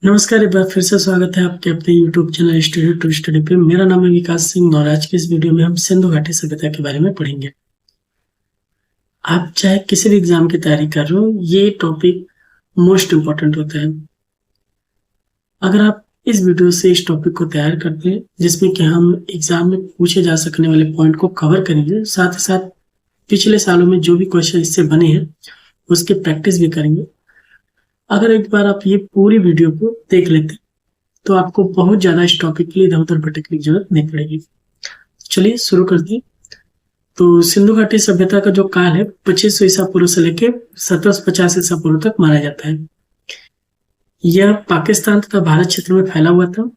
नमस्कार, एक बार फिर से स्वागत है आपके अपने YouTube channel studio to study पे। मेरा नाम है विकास सिंह और आज की इस वीडियो में हम सिंधु घाटी सभ्यता के बारे में पढ़ेंगे। आप चाहे किसी भी एग्जाम की तैयारी कर रहे हो, ये टॉपिक मोस्ट इम्पोर्टेंट होता है। अगर आप इस वीडियो से इस टॉपिक को तैयार करते हैं जिसमें कि हम एग्जाम में पूछे जा सकने वाले पॉइंट को कवर करेंगे, साथ ही साथ पिछले सालों में जो भी क्वेश्चन इससे बने हैं उसकी प्रैक्टिस भी करेंगे। अगर एक बार आप ये पूरी वीडियो को देख लेते तो आपको बहुत ज्यादा इस टॉपिक के लिए इधर उधर भटकने की जरूरत नहीं पड़ेगी। चलिए शुरू करते हैं। तो सिंधु घाटी सभ्यता का जो काल है 2500 ईसा पूर्व से लेके 1750 ईसा पूर्व तक माना जाता है। यह पाकिस्तान तथा भारत क्षेत्र में फैला हुआ था।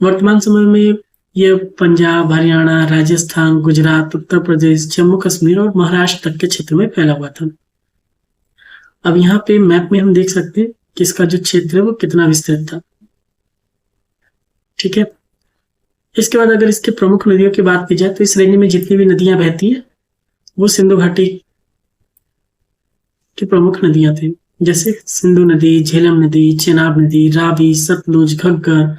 वर्तमान समय में यह पंजाब, हरियाणा, राजस्थान, गुजरात, उत्तर प्रदेश, जम्मू कश्मीर और महाराष्ट्र तक के क्षेत्र में फैला हुआ था। अब यहाँ पे मैप में हम देख सकते हैं कि इसका जो क्षेत्र है वो कितना विस्तृत था। ठीक है, इसके बाद अगर इसके प्रमुख नदियों की बात की जाए तो इस रेंज में जितनी भी नदियां बहती है वो सिंधु घाटी की प्रमुख नदियां थी, जैसे सिंधु नदी, झेलम नदी, चेनाब नदी, रावी, सतलुज, घग्गर,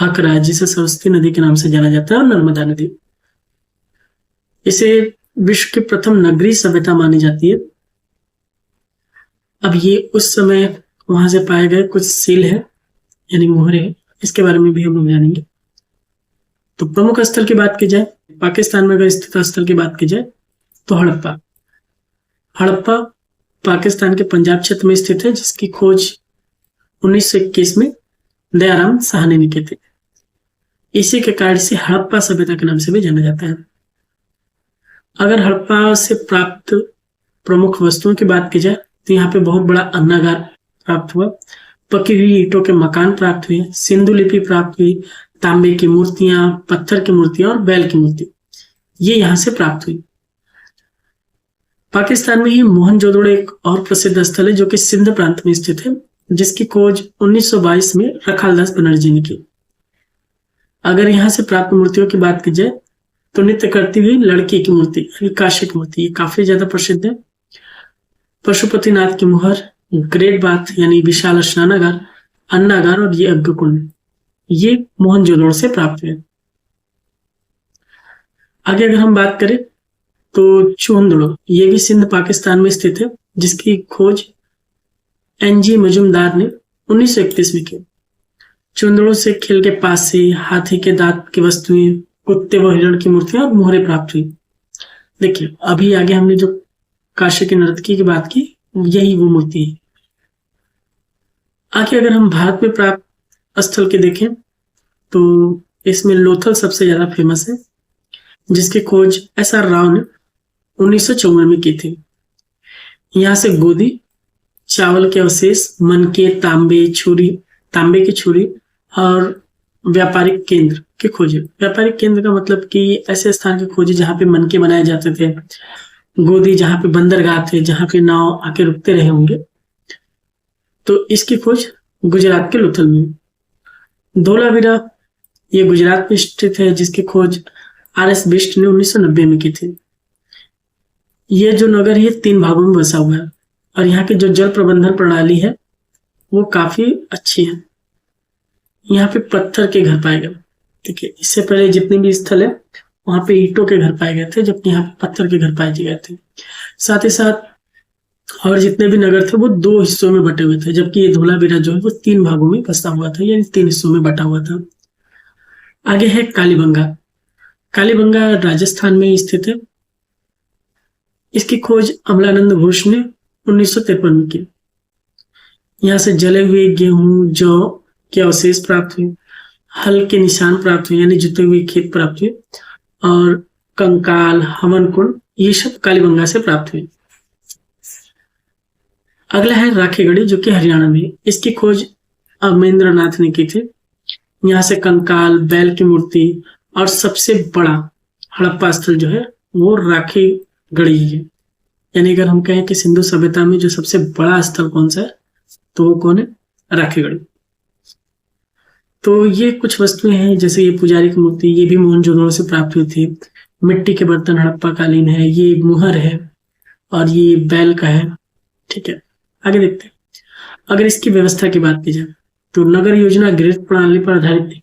हकरा, जिसे सरस्वती नदी के नाम से जाना जाता है, और नर्मदा नदी। इसे विश्व की प्रथम नगरीय सभ्यता मानी जाती है। अब ये उस समय वहां से पाए गए कुछ सील है यानी मोहरे, इसके बारे में भी हम लोग जानेंगे। तो प्रमुख स्थल की बात की जाए, पाकिस्तान में अगर स्थित स्थल की बात की जाए तो हड़प्पा हड़प्पा पाकिस्तान के पंजाब क्षेत्र में स्थित है, जिसकी खोज 1921 में दयाराम साहनी ने की थी। इसी के कारण से हड़प्पा सभ्यता के नाम से भी जाना जाता है। अगर हड़प्पा से प्राप्त प्रमुख वस्तुओं की बात की जाए तो यहाँ पे बहुत बड़ा अन्नागार प्राप्त हुआ, पकी हुई ईंटों के मकान प्राप्त हुए, सिंधु लिपि प्राप्त हुई, तांबे की मूर्तियां, पत्थर की मूर्तियां और बैल की मूर्ति ये यहां से प्राप्त हुई। पाकिस्तान में ही मोहनजोदड़ो एक और प्रसिद्ध स्थल है जो कि सिंध प्रांत में स्थित है, जिसकी खोज 1922 में रखालदास बनर्जी ने की। अगर यहाँ से प्राप्त मूर्तियों की बात की जाए तो नृत्य करती हुई लड़की की मूर्ति, काशी की मूर्ति, ये काफी ज्यादा प्रसिद्ध है। पशुपतिनाथ की मुहर, ग्रेट बाथ यानी विशाल स्नानागार, अन्नागार और ये यज्ञकुंड ये मोहनजोदड़ो से प्राप्त हुए। आगे अगर हम बात करें तो चूहनदड़ो, ये भी सिंध पाकिस्तान में स्थित है, जिसकी खोज एनजी मजुमदार ने 1931 में की। चूहनदड़ो से खिल के पासे, हाथी के दांत की वस्तुएं, कुत्ते व हिरण की मूर्तियां और मोहरे प्राप्त हुई। देखिए अभी आगे हमने जो काशी की नर्तकी की बात की, यही वो मूर्ति है। आगे अगर हम भारत में प्राप्त स्थल के देखें तो इसमें लोथल सबसे ज्यादा फेमस है, जिसकी खोज SR राव ने 1954 में की थी। यहाँ से गोदी, चावल के अवशेष, मनके, तांबे की छुरी और व्यापारिक केंद्र की खोज है। व्यापारिक केंद्र का मतलब कि ऐसे स्थान की खोज जहाँ पे मनके बनाए जाते थे, गोदी जहाँ पे बंदरगाह थे, जहाँ पे नाव आके रुकते रहे होंगे, तो इसकी खोज गुजरात के लोथल में। धोलावीरा ये गुजरात में स्थित है, जिसकी खोज RS बिष्ट ने 1990 में की थी। ये जो नगर है 3 भागों में बसा हुआ है और यहाँ की जो जल प्रबंधन प्रणाली है वो काफी अच्छी है। यहाँ पे पत्थर के घर पाए गए। ठीक है, इससे पहले जितने भी स्थल है वहां पे ईंटों के घर पाए गए थे, जबकि यहाँ पे पत्थर के घर पाए गए थे। साथ ही साथ और जितने भी नगर थे वो 2 हिस्सों में बटे हुए थे, जबकि ये धोलावीरा जो है वो 3 भागों में बसा हुआ था, यानी 3 हिस्सों में बटा हुआ था। आगे है कालीबंगा। कालीबंगा राजस्थान में स्थित है। इसकी खोज अमलानंद घोष ने 1953 में की। यहाँ से जले हुए गेहूं, जौ के अवशेष प्राप्त हुए, हल के निशान प्राप्त हुए यानी जुते हुए खेत प्राप्त हुए, और कंकाल, हवन कुंड ये सब कालीबंगा से प्राप्त हुए। अगला है राखीगढ़ी जो कि हरियाणा में। इसकी खोज अमरेंद्र नाथ ने की थी। यहाँ से कंकाल, बैल की मूर्ति और सबसे बड़ा हड़प्पा स्थल जो है वो राखीगढ़ी है। यानी अगर हम कहें कि सिंधु सभ्यता में जो सबसे बड़ा स्थल कौन सा है तो वो कौन है, राखीगढ़ी। तो ये कुछ वस्तुएं हैं, जैसे ये पुजारी की मूर्ति, ये भी मोहनजोदड़ो से प्राप्त हुई थी। मिट्टी के बर्तन हड़प्पा कालीन है, ये मुहर है और ये बैल का है। ठीक है, आगे देखते हैं। अगर इसकी व्यवस्था की बात की जाए तो नगर योजना ग्रिड प्रणाली पर आधारित थी।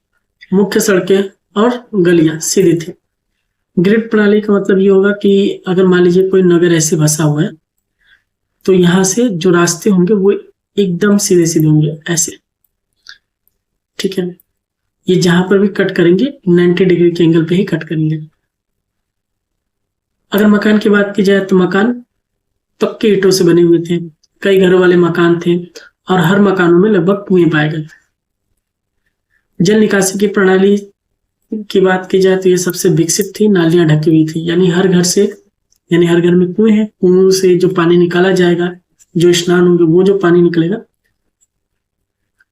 मुख्य सड़कें और गलियां सीधी थी। ग्रिड प्रणाली का मतलब ये होगा कि अगर मान लीजिए कोई नगर ऐसे बसा हुआ है तो यहाँ से जो रास्ते होंगे वो एकदम सीधे सीधे होंगे ऐसे, ठीक है। ये जहां पर भी कट करेंगे 90 डिग्री के एंगल पे ही कट करेंगे। अगर मकान की बात की जाए तो मकान पक्के ईंटों से बने हुए थे। कई घरों वाले मकान थे और हर मकानों में लगभग कुएं पाए गए। जल निकासी की प्रणाली की बात की जाए तो ये सबसे विकसित थी। नालियां ढकी हुई थी, यानी हर घर में कुएं हैं, कुओं से जो पानी निकाला जाएगा, जो स्नान होंगे वो जो पानी निकलेगा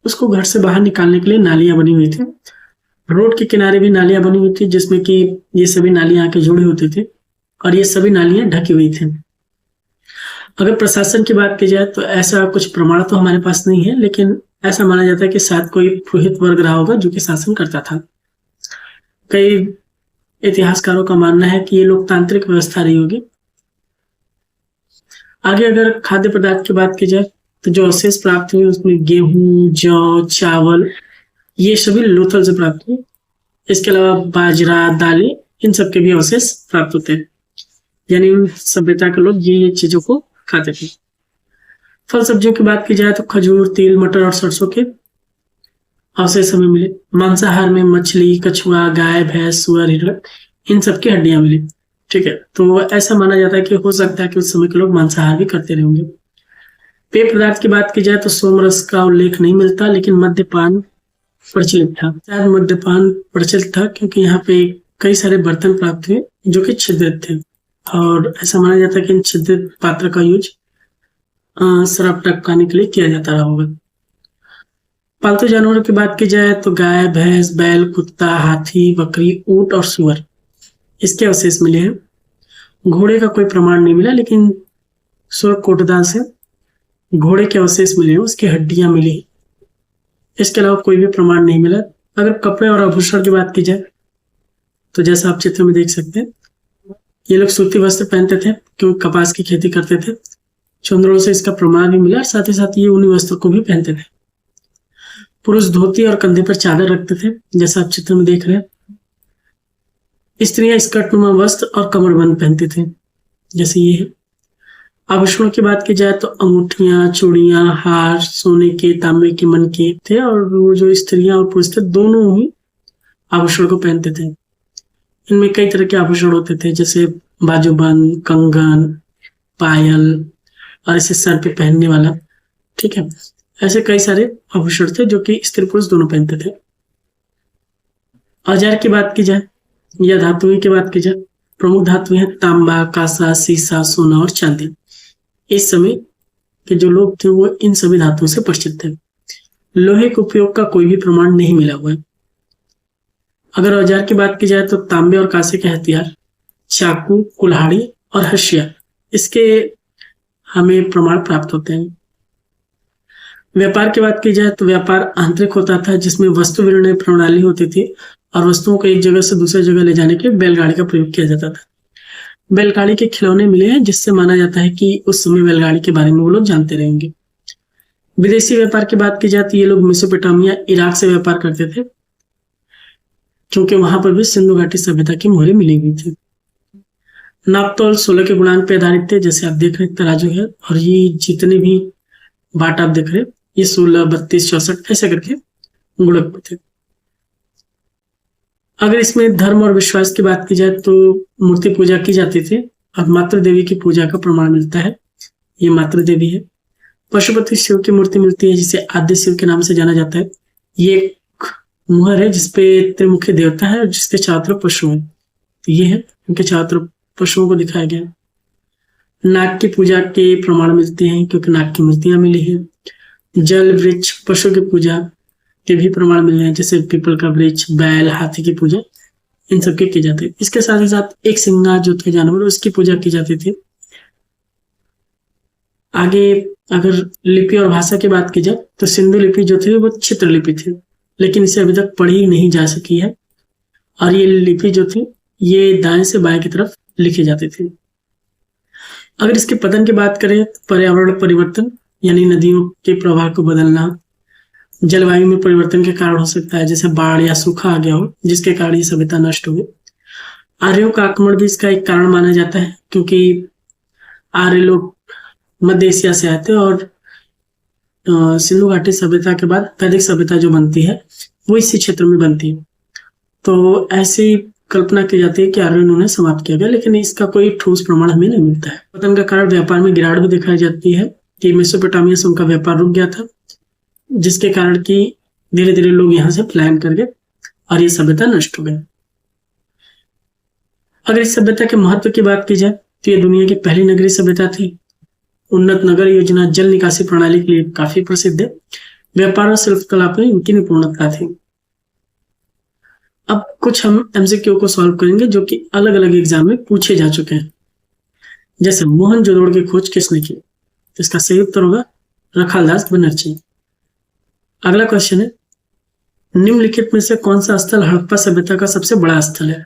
उसको घर से बाहर निकालने के लिए नालियां बनी हुई थी। रोड के किनारे भी नालियां बनी हुई थी जिसमें कि ये सभी नालियां आके जुड़े होते थे और ये सभी नालियां ढकी हुई थी। अगर प्रशासन की बात की जाए तो ऐसा कुछ प्रमाण तो हमारे पास नहीं है, लेकिन ऐसा माना जाता है कि शायद कोई पुरोहित वर्ग रहा होगा जो कि शासन करता था। कई इतिहासकारों का मानना है कि ये लोकतांत्रिक व्यवस्था रही होगी। आगे अगर खाद्य पदार्थ की बात की जाए तो जो अवशेष प्राप्त हुए उसमें गेहूं, जौ, चावल ये सभी लोथल से प्राप्त हुए। इसके अलावा बाजरा, दालें इन सब के भी अवशेष प्राप्त होते हैं, यानी उन सभ्यता के लोग ये चीजों को खाते थे। फल सब्जियों की बात की जाए तो खजूर, तिल, मटर और सरसों के अवशेष हमें मिले। मांसाहार में मछली, कछुआ, गाय, भैंस, सुअर, हिरण इन सब की हड्डियां मिली, ठीक है। तो ऐसा माना जाता है कि हो सकता है कि उस समय के लोग मांसाहार भी करते रहे होंगे। पेय पदार्थ की बात की जाए तो सोमरस का उल्लेख नहीं मिलता, लेकिन मद्यपान प्रचलित था। शायद मद्यपान प्रचलित था क्योंकि यहाँ पे कई सारे बर्तन प्राप्त हुए जो कि छिद्रित थे और ऐसा माना जाता है कि इन छिद्रित पात्र का यूज शराब टपकाने के लिए किया जाता रहा होगा। पालतू जानवरों की बात की जाए तो गाय, भैंस, बैल, कुत्ता, हाथी, बकरी, ऊंट और सुअर इसके अवशेष मिले हैं। घोड़े का कोई प्रमाण नहीं मिला, लेकिन सुरकोटदा से घोड़े के अवशेष मिले हैं, उसकी हड्डियां मिली। इसके अलावा कोई भी प्रमाण नहीं मिला। अगर कपड़े और आभूषण की बात की जाए तो जैसा आप चित्र में देख सकते हैं, ये लोग सूती वस्त्र पहनते थे क्योंकि कपास की खेती करते थे। चंद्रों से इसका प्रमाण भी मिला और साथ ही साथ ये ऊनी वस्त्र को भी पहनते थे। पुरुष धोती और कंधे पर चादर रखते थे, जैसा आप चित्र में देख रहे हैं। स्त्रियां स्कर्ट नुमा वस्त्र और कमरबंद पहनते थे, जैसे ये है। आभूषणों की बात की जाए तो अंगूठियां, चूड़ियां, हार सोने के, तांबे के, मन के थे और वो जो स्त्रियां और पुरुष थे दोनों ही आभूषण को पहनते थे। इनमें कई तरह के आभूषण होते थे, जैसे बाजूबंद, कंगन, पायल और इसे सर पे पहनने वाला, ठीक है। ऐसे कई सारे आभूषण थे जो कि स्त्री पुरुष दोनों पहनते थे। औजार की बात की जाए या धातुओं की बात की जाए, प्रमुख धातु हैं तांबा, कांसा, सीसा, सोना और चांदी। इस समय के जो लोग थे वो इन सभी धातुओं से परिचित थे। लोहे के उपयोग का कोई भी प्रमाण नहीं मिला हुआ है। अगर औजार की बात की जाए तो तांबे और कांसे के हथियार, चाकू, कुल्हाड़ी और हशिया इसके हमें प्रमाण प्राप्त होते हैं। व्यापार की बात की जाए तो व्यापार आंतरिक होता था, जिसमें वस्तु विनिमय प्रणाली होती थी और वस्तुओं को एक जगह से दूसरी जगह ले जाने के लिए बैलगाड़ी का प्रयोग किया जाता था। बैलगाड़ी के खिलौने मिले हैं, जिससे माना जाता है कि उस समय बैलगाड़ी के बारे में वो लोग जानते रहेंगे। विदेशी व्यापार की बात की जाए तो ये लोग मेसोपोटामिया, इराक से व्यापार करते थे, क्योंकि वहां पर भी सिंधु घाटी सभ्यता की मोहरें मिली हुई थी। नापतोल 16 के गुणांक पे आधारित थे, जैसे आप देख रहे हैं तराजू है और ये जितने भी बाट आप देख रहे हैं ये 16, 32, 64 ऐसे करके गुणक थे। अगर इसमें धर्म और विश्वास की बात की जाए तो मूर्ति पूजा की जाती थी और मातृ देवी की पूजा का प्रमाण मिलता है। ये मातृ देवी है। पशुपति शिव की मूर्ति मिलती है, जिसे आद्य शिव के नाम से जाना जाता है। ये एक मुहर है जिसपे त्रिमुखी देवता है और जिसके चारों तरफ पशु है, तो ये है उनके चारों तरफ पशुओं को दिखाया गया। नाग की पूजा के प्रमाण मिलते हैं क्योंकि नाग की मूर्तियां मिली है। जल, वृक्ष, पशु की पूजा के भी प्रमाण मिले हैं, जैसे पीपल का वृक्ष, बैल, हाथी की पूजा इन सब की जाती है। इसके साथ ही साथ एक सिंगा जो थे जानवर, उसकी पूजा की जाती थी। आगे अगर लिपि और भाषा की बात की जाए तो सिंधु लिपि जो थी वो चित्रलिपि थी, लेकिन इसे अभी तक पढ़ी नहीं जा सकी है और ये लिपि जो थी ये दाएं से बाएं की तरफ लिखी जाती थी। अगर इसके पतन की बात करें तो पर्यावरण परिवर्तन, यानी नदियों के प्रवाह को बदलना, जलवायु में परिवर्तन के कारण हो सकता है, जैसे बाढ़ या सूखा आ गया हो, जिसके कारण ये सभ्यता नष्ट हो गई। आर्यों का आक्रमण भी इसका एक कारण माना जाता है, क्योंकि आर्य लोग मध्य एशिया से आते हैं और सिंधु घाटी सभ्यता के बाद वैदिक सभ्यता जो बनती है वो इसी क्षेत्र में बनती है। तो ऐसी कल्पना की जाती है कि आर्यों ने समाप्त किया गया, लेकिन इसका कोई ठोस प्रमाण हमें नहीं मिलता है। पतन का कारण व्यापार में गिरावट भी दिखाई जाती है कि मेसोपोटामिया से उनका व्यापार रुक गया था, जिसके कारण कि धीरे धीरे लोग यहाँ से पलायन कर गए और ये सभ्यता नष्ट हो गई। अगर इस सभ्यता के महत्व की बात की जाए तो ये दुनिया की पहली नगरीय सभ्यता थी। उन्नत नगर योजना, जल निकासी प्रणाली के लिए काफी प्रसिद्ध है। व्यापार और शिल्पकला में इनकी निपुणता थी। अब कुछ हम एमसीक्यू को सॉल्व करेंगे जो कि अलग अलग एग्जाम में पूछे जा चुके हैं। जैसे मोहनजोदड़ो की खोज किसने की? तो इसका सही उत्तर होगा रखालदास बनर्जी। अगला क्वेश्चन है, निम्नलिखित में से कौन सा स्थल हड़प्पा सभ्यता का सबसे बड़ा स्थल है?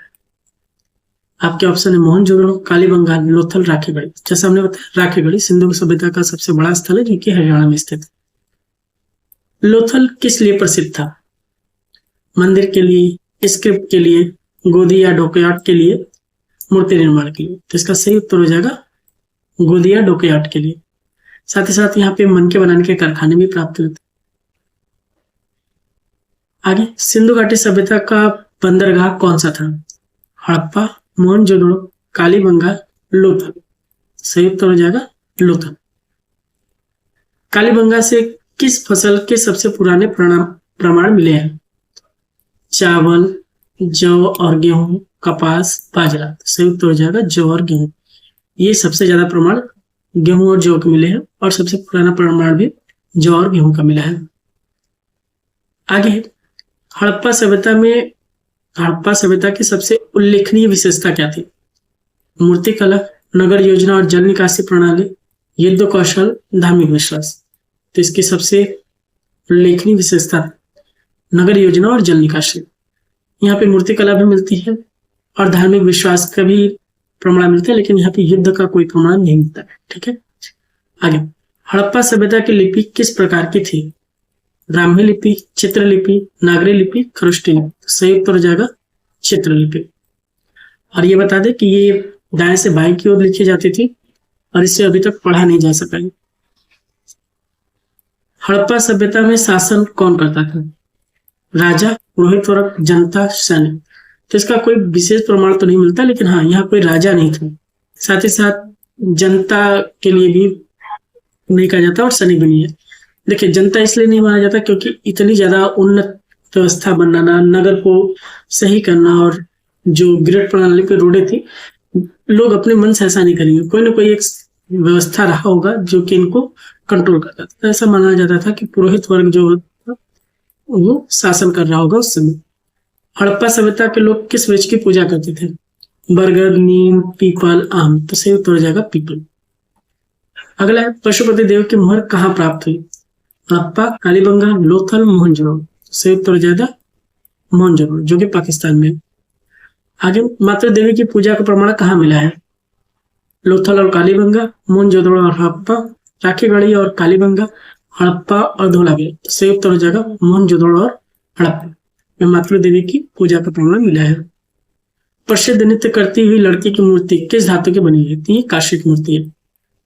आपके ऑप्शन है मोहनजोदड़ो, कालीबंगा, लोथल, राखीगढ़ी। जैसे हमने बताया, राखीगढ़ी सिंधु सभ्यता का सबसे बड़ा स्थल है जो कि हरियाणा में स्थित है। लोथल किस लिए प्रसिद्ध था? मंदिर के लिए, स्क्रिप्ट के लिए, गोदी या डोकयार्ड के लिए, मूर्ति निर्माण के लिए। तो इसका सही उत्तर हो जाएगा गोदी या डोकयार्ड के लिए। साथ ही साथ यहाँ पे मनके बनाने के कारखाने भी प्राप्त हुए थे। आगे, सिंधु घाटी सभ्यता का बंदरगाह कौन सा था? हड़प्पा, मोहनजोदड़ो, कालीबंगा, लोथल। सही उत्तर हो जाएगा लोथल। कालीबंगा से किस फसल के सबसे पुराने प्रमाण मिले हैं? चावल, जौ और गेहूं, कपास, बाजरा। सही उत्तर हो जाएगा जौ और गेहूं। ये सबसे ज्यादा प्रमाण गेहूं और जौ के मिले हैं और सबसे पुराना प्रमाण भी जौ और गेहूं का मिला है। आगे, हड़प्पा सभ्यता की सबसे उल्लेखनीय विशेषता क्या थी? मूर्तिकला, नगर योजना और जल निकासी प्रणाली, युद्ध कौशल, धार्मिक विश्वास। तो इसकी सबसे उल्लेखनीय विशेषता नगर योजना और जल निकासी। यहाँ पे मूर्तिकला भी मिलती है और धार्मिक विश्वास का भी प्रमाण मिलता है, लेकिन यहाँ पे युद्ध का कोई प्रमाण नहीं मिलता है। ठीक है। आगे, हड़प्पा सभ्यता की लिपि किस प्रकार की थी? ब्राह्मी लिपि, चित्रलिपि, नागरी लिपि, खरोष्टी लिपि। सही उत्तर हो जाएगा चित्रलिपि। और ये बता दें कि ये दाएं से बाएं की ओर लिखी जाती थी और इसे अभी तक पढ़ा नहीं जा सका है। हड़प्पा सभ्यता में शासन कौन करता था? राजा, पुरोहित वर्ग, जनता, सैनिक। तो इसका कोई विशेष प्रमाण तो नहीं मिलता, लेकिन हाँ, यहाँ कोई राजा नहीं था। साथ ही साथ जनता के लिए भी नहीं कहा जाता और सैनिक भी नहीं है। देखिए, जनता इसलिए नहीं माना जाता क्योंकि इतनी ज्यादा उन्नत व्यवस्था बनाना, नगर को सही करना और जो ग्रिड प्रणाली पे रोडें थी, लोग अपने मन से ऐसा नहीं करेंगे। कोई ना कोई एक व्यवस्था रहा होगा जो कि इनको कंट्रोल करता था। ऐसा माना जाता था कि पुरोहित वर्ग जो था वो शासन कर रहा होगा उस समय। हड़प्पा सभ्यता के लोग किस वृक्ष की पूजा करते थे? बरगद, नीम, पीपल, आम। तो सही उत्तर हो जाएगा पीपल। अगला है, पशुपति देव की मोहर कहाँ प्राप्त हुई? हड़प्पा, कालीबंगा, लोथल, मोहनजोदड़ो। सही उत्तर हो जाएगा मोहनजोदड़ो, जो कि पाकिस्तान में। आगे, मातृ देवी की पूजा का प्रमाण कहाँ मिला है? लोथल और कालीबंगा, मोहनजोदड़ो और हड़प्पा, राखीगढ़ी और कालीबंगा, हड़प्पा और धोलावीरा। सही उत्तर हो जाएगा मोहनजोदड़ो और हड़प्पा में मातृ देवी की पूजा का प्रमाण मिला है। प्रसिद्ध नृत्य करती हुई लड़की की मूर्ति किस धातु की बनी है? ये काष्ठिक मूर्ति है।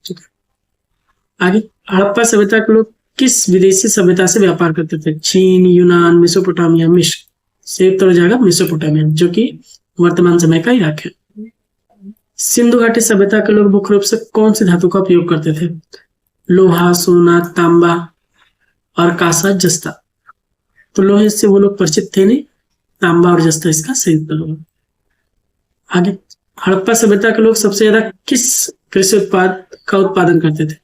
ठीक है। आगे, हड़प्पा सभ्यता के लोग किस विदेशी सभ्यता से व्यापार करते थे? चीन, यूनान, मेसोपोटामिया, मिस्र। सही उत्तर हो जाएगा मेसोपोटामिया, जो कि वर्तमान समय का इराक है। सिंधु घाटी सभ्यता के लोग मुख्य रूप से कौन सी धातु का उपयोग करते थे? लोहा, सोना, तांबा और कांसा, जस्ता। तो लोहे से वो लोग परिचित थे नहीं, तांबा और जस्ता इसका सही उत्तर होगा। आगे, हड़प्पा सभ्यता के लोग सबसे ज्यादा किस कृषि उत्पाद का उत्पादन करते थे?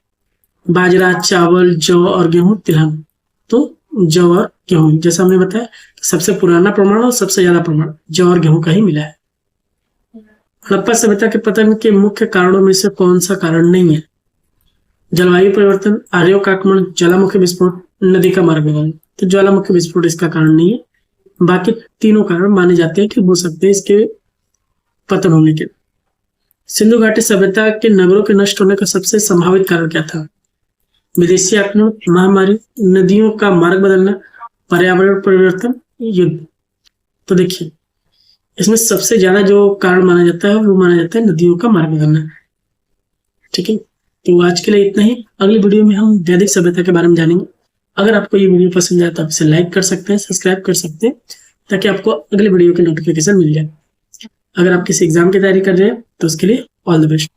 बाजरा, चावल, जौ और गेहूं, तिलहन। तो जौ और गेहूं, जैसा हमने बताया, सबसे पुराना प्रमाण और सबसे ज्यादा प्रमाण जौ और गेहूं का ही मिला है। हड़प्पा सभ्यता के पतन के मुख्य कारणों में से कौन सा कारण नहीं है? जलवायु परिवर्तन, आर्यों का आक्रमण, ज्वालामुखी विस्फोट, नदी का मार्ग बदलना। तो ज्वालामुखी विस्फोट इसका कारण नहीं है। बाकी तीनों कारण माने जाते हैं कि हो सकते हैं इसके पतन होने के। सिंधु घाटी सभ्यता के नगरों के नष्ट होने का सबसे संभावित कारण क्या था? विदेशी आक्रमण, महामारी, नदियों का मार्ग बदलना, पर्यावरण परिवर्तन, युद्ध। तो देखिए, इसमें सबसे ज्यादा जो कारण माना जाता है वो माना जाता है नदियों का मार्ग बनना। ठीक है, तो आज के लिए इतना ही। अगली वीडियो में हम वैदिक सभ्यता के बारे में जानेंगे। अगर आपको ये वीडियो पसंद आए तो आप इसे लाइक कर सकते हैं, सब्सक्राइब कर सकते हैं, ताकि आपको अगले वीडियो की नोटिफिकेशन मिल जाए। अगर आप किसी एग्जाम की तैयारी कर रहे हैं तो उसके लिए ऑल द बेस्ट।